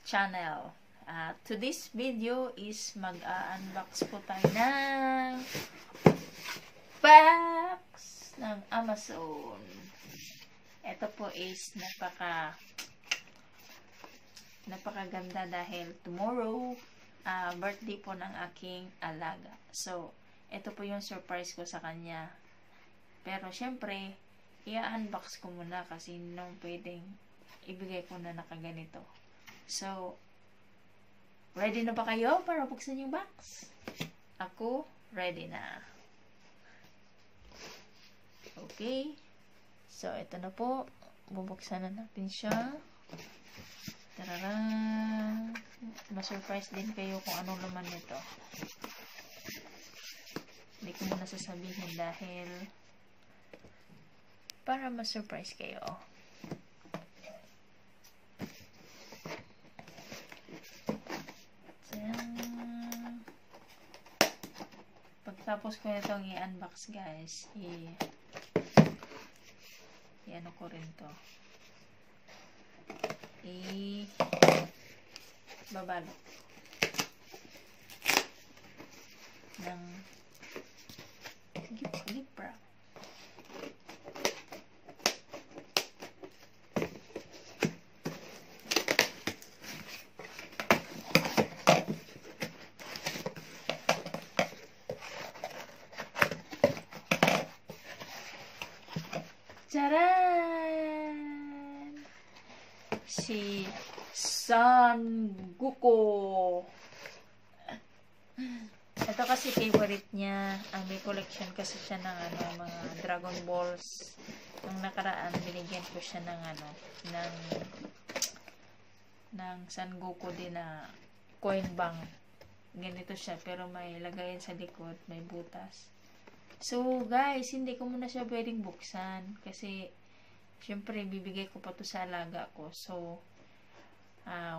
channel. Today's video is mag-unbox po tayo ng box ng Amazon. Ito po is napakaganda dahil tomorrow birthday po ng aking alaga. So, ito po yung surprise ko sa kanya. Pero syempre, i-unbox ko muna kasi nung pwedeng ibigay ko na nakaganito. So, ready na ba kayo para buksan yung box? Ako, ready na. Okay. So, ito na po. Bubuksan na natin siya. Tararang! Ma-surprise din kayo kung anong laman nito. Hindi ko muna sasabihin dahil para ma-surprise kayo. Pagtapos ko itong i-unbox guys, i-ano ko rin to. Babalot ng gift wrap. Charan! Si Son Goku. Ito kasi favorite niya. May collection kasi siya ng mga Dragon Balls. Nung nakaraan, binigyan ko siya ng ng Son Goku din na coin bank. Ganito siya, pero may lagayan sa likod, may butas. So, guys, hindi ko muna siya pwedeng buksan. Kasi, syempre, bibigay ko pa to sa alaga ko. So,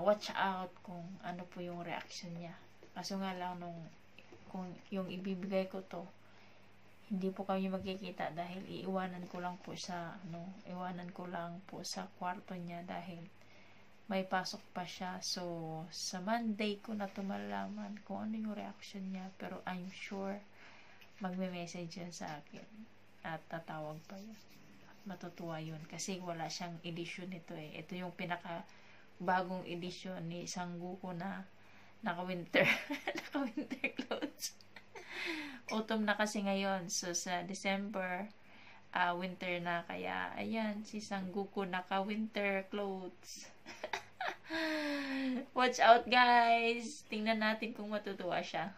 watch out kung ano po yung reaction niya. Kaso nga lang, kung yung ibibigay ko to, hindi po kami magkikita dahil iiwanan ko lang po sa kwarto niya dahil may pasok pa siya. So, sa Monday ko na tumalaman kung ano yung reaction niya. Pero, I'm sure, magme-message yan sa akin at tatawag pa yun at matutuwa yun kasi wala siyang edition nito ito yung pinaka bagong edition ni Son Goku na naka-winter naka-winter clothes. Autumn na kasi ngayon, so sa December winter na, kaya ayan si Son Goku naka-winter clothes. Watch out guys, tingnan natin kung matutuwa siya.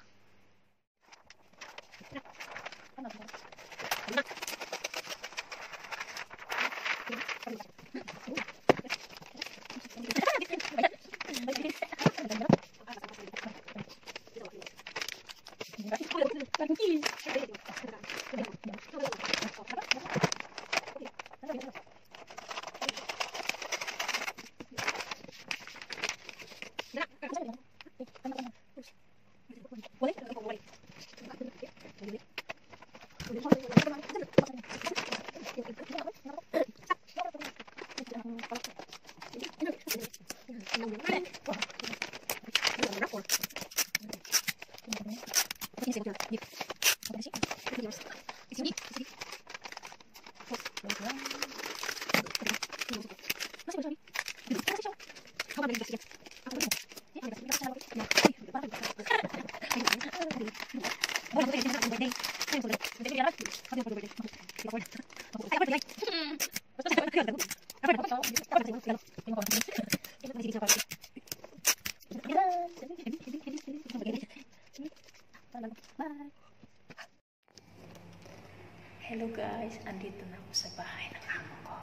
Hello guys, andito na ako sa bahay ng amo ko.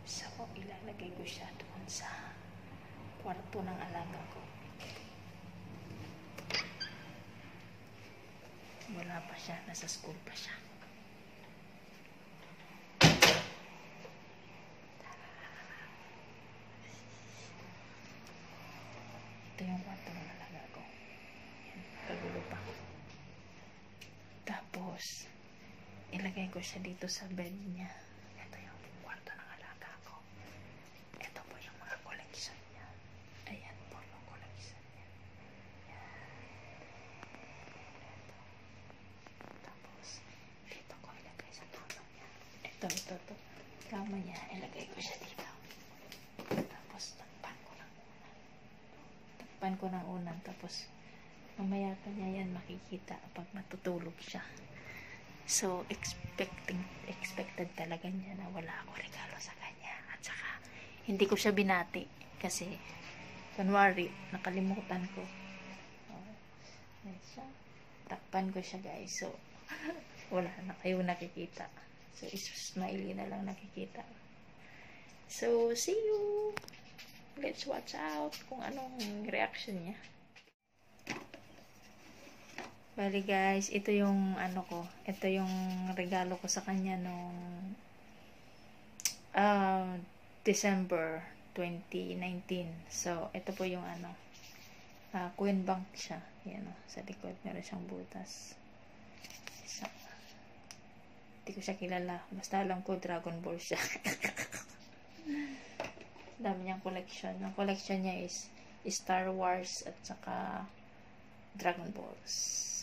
So, ilalagay ko siya doon sa kwarto ng alaga ko. Wala pa siya, nasa school pa siya. Ito yung kwarto ng alaga ko. Yan, kagulo pa. Tapos, ilagay ko siya dito sa bed niya. Ito yung kwarto ng alaga ko. Ito po yung mga collection niya. Ayan po. kama niya, ilagay ko siya dito. Tapos, takpan ko ng unan. Tapos, mamaya pa niya yan makikita pag matutulog siya. So, expected talaga niya na wala ako regalo sa kanya. At saka, hindi ko siya binati. Kasi, kunwari, nakalimutan ko. Yan siya. Takpan ko siya, guys. So, wala na kayo nakikita. So, smiley na lang nakikita. So, see you! Let's watch out kung anong reaction niya. Bali guys, ito yung ano ko. Ito yung regalo ko sa kanya nung December 2019. So, ito po yung ano. Queen Bank siya. Yan o. Sa likod, meron siyang butas. So, hindi ko siya kilala. Basta alam ko, Dragon Ball siya. Dami niyang collection. Ang collection niya is Star Wars at saka Dragon Balls.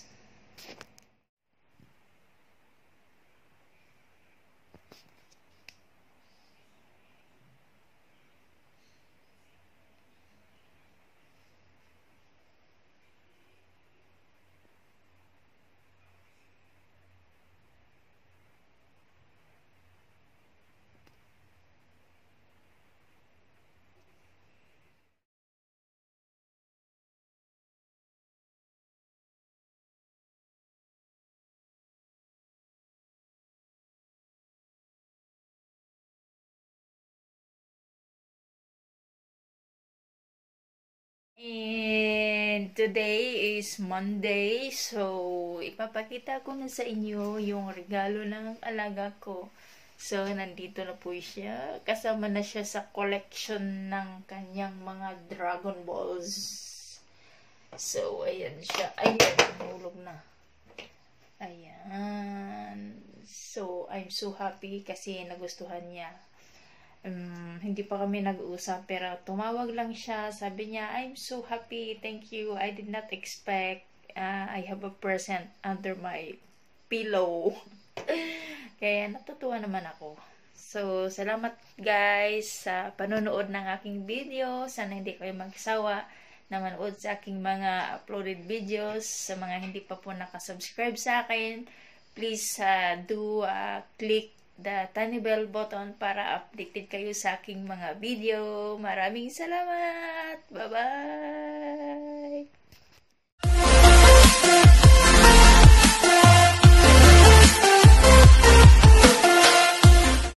And today is Monday, so ipapakita ko na sa inyo yung regalo ng alaga ko. So, nandito na po siya. Kasama na siya sa collection ng kanyang mga Dragon Balls. So, ayan siya. Ayan, nahulog na. Ayan. So, I'm so happy kasi nagustuhan niya. Hindi pa kami nag-uusap pero tumawag lang siya, sabi niya, I'm so happy, thank you, I did not expect I have a present under my pillow. Kaya natutuwa naman ako. So, salamat guys sa panonood ng aking video. Sana hindi kayo magsawa na manood sa aking mga uploaded videos. Sa mga hindi pa po nakasubscribe sa akin, please do click the tiny bell button para updated kayo sa aking mga video. Maraming salamat! Bye-bye!